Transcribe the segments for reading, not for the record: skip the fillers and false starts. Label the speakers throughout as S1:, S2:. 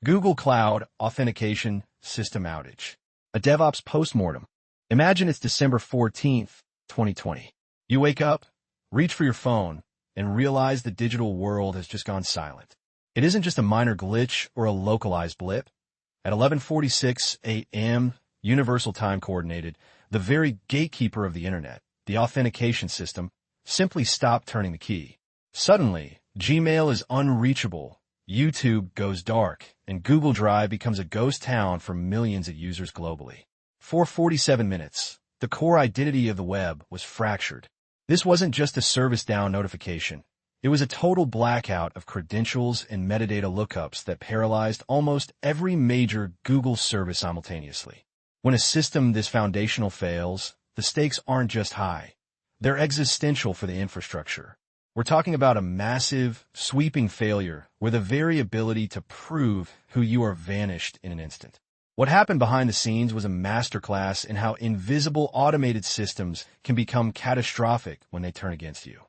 S1: Google Cloud Authentication System Outage. A DevOps Postmortem. Imagine it's December 14th, 2020. You wake up, reach for your phone, and realize the digital world has just gone silent. It isn't just a minor glitch or a localized blip. At 11:46 a.m., Universal Time Coordinated, the very gatekeeper of the internet, the authentication system, simply stopped turning the key. Suddenly, Gmail is unreachable, YouTube goes dark, and Google Drive becomes a ghost town for millions of users globally. For 47 minutes, the core identity of the web was fractured. This wasn't just a service down notification. It was a total blackout of credentials and metadata lookups that paralyzed almost every major Google service simultaneously. When a system this foundational fails, the stakes aren't just high. They're existential for the infrastructure. We're talking about a massive, sweeping failure where the very ability to prove who you are vanished in an instant. What happened behind the scenes was a masterclass in how invisible automated systems can become catastrophic when they turn against you.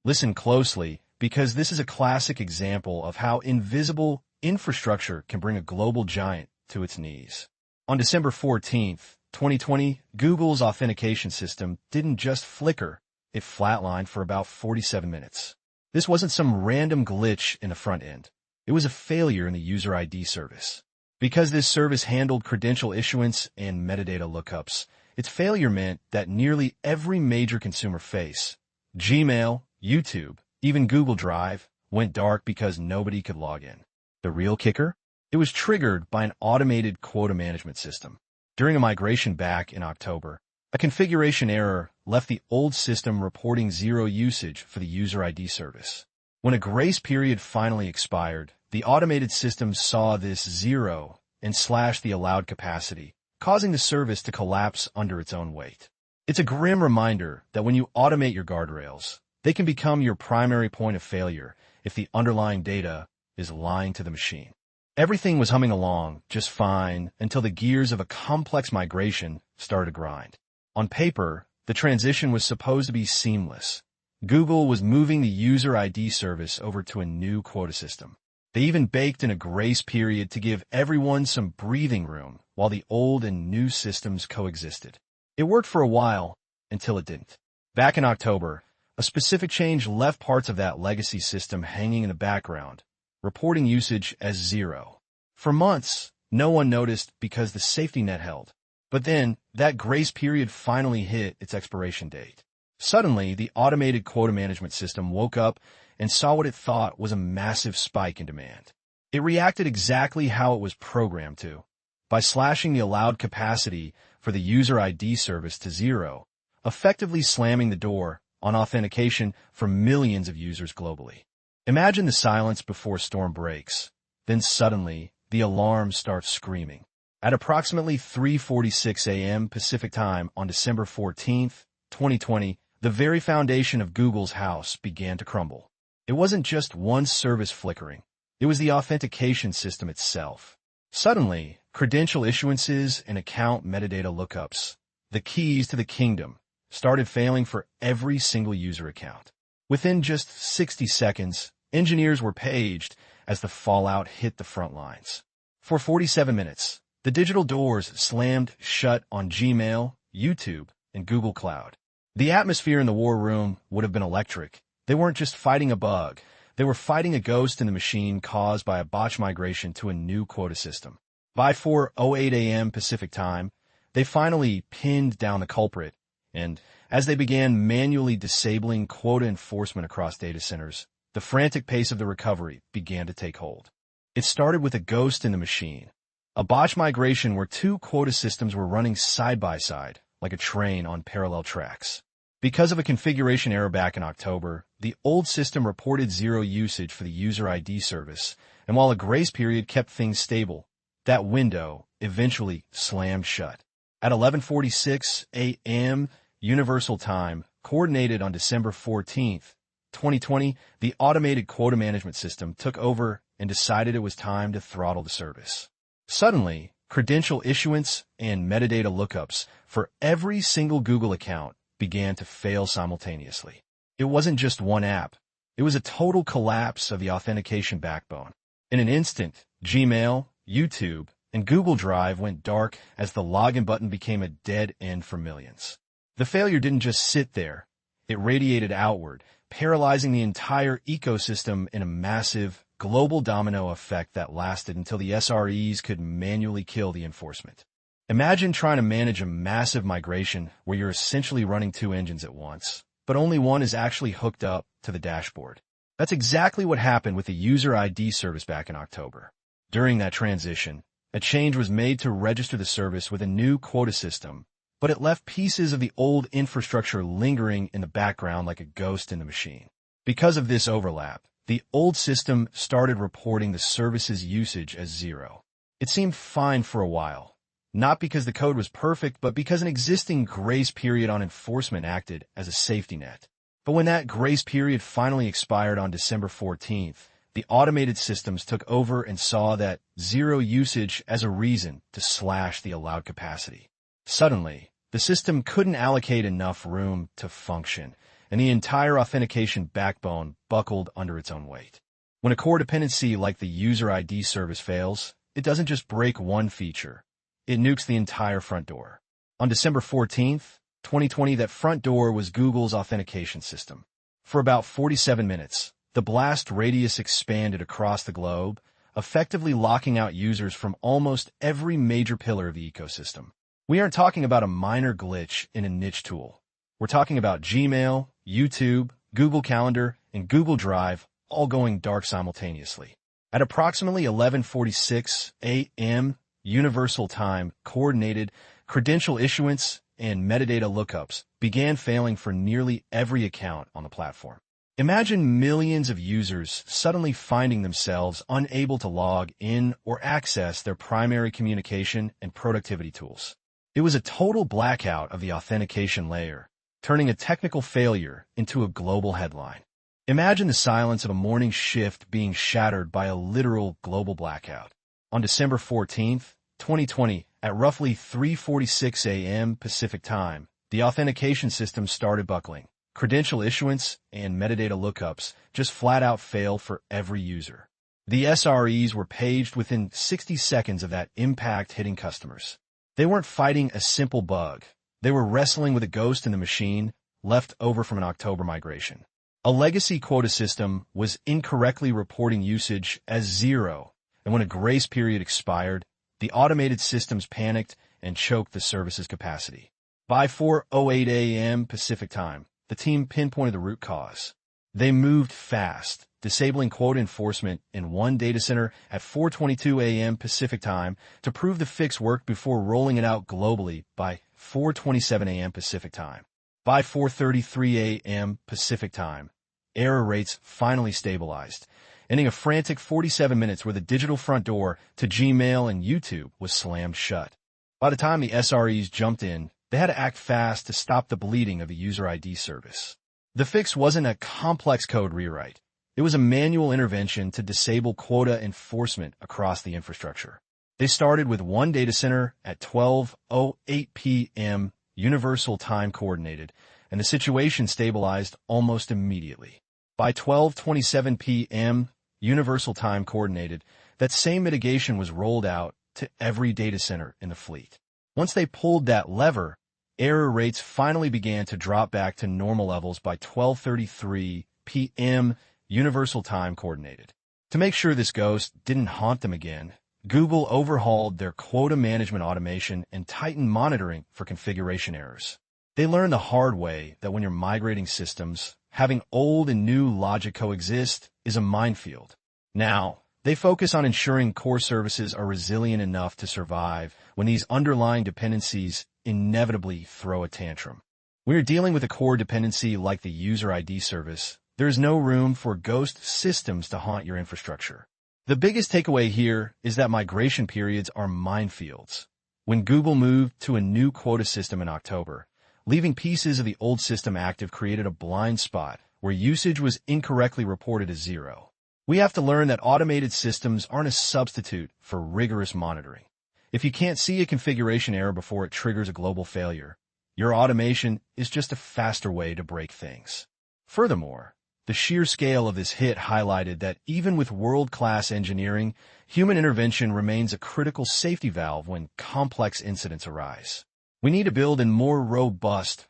S1: Listen closely, because this is a classic example of how invisible infrastructure can bring a global giant to its knees. On December 14th, 2020, Google's authentication system didn't just flicker. It flatlined for about 47 minutes. This wasn't some random glitch in the front end. It was a failure in the user ID service. Because this service handled credential issuance and metadata lookups, its failure meant that nearly every major consumer face, Gmail, YouTube, even Google Drive, went dark because nobody could log in. The real kicker? It was triggered by an automated quota management system. During a migration back in October, a configuration error left the old system reporting zero usage for the user ID service. When a grace period finally expired, the automated system saw this zero and slashed the allowed capacity, causing the service to collapse under its own weight. It's a grim reminder that when you automate your guardrails, they can become your primary point of failure if the underlying data is lying to the machine. Everything was humming along just fine until the gears of a complex migration started to grind. On paper, the transition was supposed to be seamless. Google was moving the user ID service over to a new quota system. They even baked in a grace period to give everyone some breathing room while the old and new systems coexisted. It worked for a while until it didn't. Back in October, a specific change left parts of that legacy system hanging in the background, reporting usage as zero. For months, no one noticed because the safety net held. But then, that grace period finally hit its expiration date. Suddenly, the automated quota management system woke up and saw what it thought was a massive spike in demand. It reacted exactly how it was programmed to, by slashing the allowed capacity for the user ID service to zero, effectively slamming the door on authentication for millions of users globally. Imagine the silence before a storm breaks. Then suddenly, the alarm starts screaming. At approximately 3:46 a.m. Pacific Time on December 14th, 2020, the very foundation of Google's house began to crumble. It wasn't just one service flickering. It was the authentication system itself. Suddenly, credential issuances and account metadata lookups, the keys to the kingdom, started failing for every single user account. Within just 60 seconds, engineers were paged as the fallout hit the front lines. For 47 minutes, the digital doors slammed shut on Gmail, YouTube, and Google Cloud. The atmosphere in the war room would have been electric. They weren't just fighting a bug. They were fighting a ghost in the machine caused by a botch migration to a new quota system. By 4:08 a.m. Pacific Time, they finally pinned down the culprit, and as they began manually disabling quota enforcement across data centers, the frantic pace of the recovery began to take hold. It started with a ghost in the machine. A botch migration where two quota systems were running side by side, like a train on parallel tracks. Because of a configuration error back in October, the old system reported zero usage for the user ID service, and while a grace period kept things stable, that window eventually slammed shut. At 11:46 a.m. Universal Time, coordinated on December 14th, 2020, the automated quota management system took over and decided it was time to throttle the service. Suddenly, credential issuance and metadata lookups for every single Google account began to fail simultaneously. It wasn't just one app. It was a total collapse of the authentication backbone. In an instant, Gmail, YouTube, and Google Drive went dark as the login button became a dead end for millions. The failure didn't just sit there. It radiated outward, paralyzing the entire ecosystem in a massive, global domino effect that lasted until the SREs could manually kill the enforcement. Imagine trying to manage a massive migration where you're essentially running two engines at once, but only one is actually hooked up to the dashboard. That's exactly what happened with the user ID service back in October. During that transition, a change was made to register the service with a new quota system, but it left pieces of the old infrastructure lingering in the background like a ghost in the machine. Because of this overlap, the old system started reporting the service's usage as 0. It seemed fine for a while, not because the code was perfect, but because an existing grace period on enforcement acted as a safety net. But when that grace period finally expired on December 14th, the automated systems took over and saw that 0 usage as a reason to slash the allowed capacity. Suddenly, the system couldn't allocate enough room to function, and the entire authentication backbone buckled under its own weight. When a core dependency like the user ID service fails, it doesn't just break one feature. It nukes the entire front door. On December 14th, 2020, that front door was Google's authentication system. For about 47 minutes, the blast radius expanded across the globe, effectively locking out users from almost every major pillar of the ecosystem. We aren't talking about a minor glitch in a niche tool. We're talking about Gmail, YouTube, Google Calendar, and Google Drive all going dark simultaneously. At approximately 11:46 a.m. Universal Time, coordinated credential issuance and metadata lookups began failing for nearly every account on the platform. Imagine millions of users suddenly finding themselves unable to log in or access their primary communication and productivity tools. It was a total blackout of the authentication layer, turning a technical failure into a global headline. Imagine the silence of a morning shift being shattered by a literal global blackout. On December 14th, 2020, at roughly 3:46 a.m. Pacific Time, the authentication system started buckling. Credential issuance and metadata lookups just flat out failed for every user. The SREs were paged within 60 seconds of that impact hitting customers. They weren't fighting a simple bug. They were wrestling with a ghost in the machine left over from an October migration. A legacy quota system was incorrectly reporting usage as 0, and when a grace period expired, the automated systems panicked and choked the service's capacity. By 4:08 a.m. Pacific Time, the team pinpointed the root cause. They moved fast, disabling quota enforcement in one data center at 4:22 a.m. Pacific Time to prove the fix worked before rolling it out globally by 4:27 a.m. Pacific Time. By 4:33 a.m. Pacific Time, error rates finally stabilized, ending a frantic 47 minutes where the digital front door to Gmail and YouTube was slammed shut. By the time the SREs jumped in, they had to act fast to stop the bleeding of the user ID service. The fix wasn't a complex code rewrite. It was a manual intervention to disable quota enforcement across the infrastructure. They started with one data center at 12:08 p.m. Universal Time coordinated, and the situation stabilized almost immediately. By 12:27 p.m. Universal Time coordinated, that same mitigation was rolled out to every data center in the fleet. Once they pulled that lever, error rates finally began to drop back to normal levels by 12:33 p.m. Universal Time coordinated. To make sure this ghost didn't haunt them again, Google overhauled their quota management automation and tightened monitoring for configuration errors. They learned the hard way that when you're migrating systems, having old and new logic coexist is a minefield. Now, they focus on ensuring core services are resilient enough to survive when these underlying dependencies inevitably throw a tantrum. When you're dealing with a core dependency like the user ID service, there is no room for ghost systems to haunt your infrastructure. The biggest takeaway here is that migration periods are minefields. When Google moved to a new quota system in October, leaving pieces of the old system active created a blind spot where usage was incorrectly reported as 0. We have to learn that automated systems aren't a substitute for rigorous monitoring. If you can't see a configuration error before it triggers a global failure, your automation is just a faster way to break things. Furthermore, The sheer scale of this hit highlighted that even with world-class engineering, human intervention remains a critical safety valve when complex incidents arise. We need to build in more robust,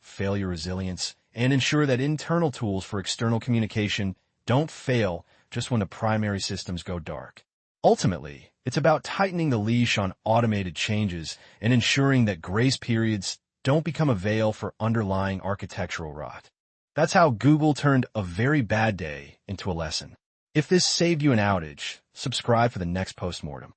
S1: failure resilience and ensure that internal tools for external communication don't fail just when the primary systems go dark. Ultimately, it's about tightening the leash on automated changes and ensuring that grace periods don't become a veil for underlying architectural rot. That's how Google turned a very bad day into a lesson. If this saved you an outage, subscribe for the next postmortem.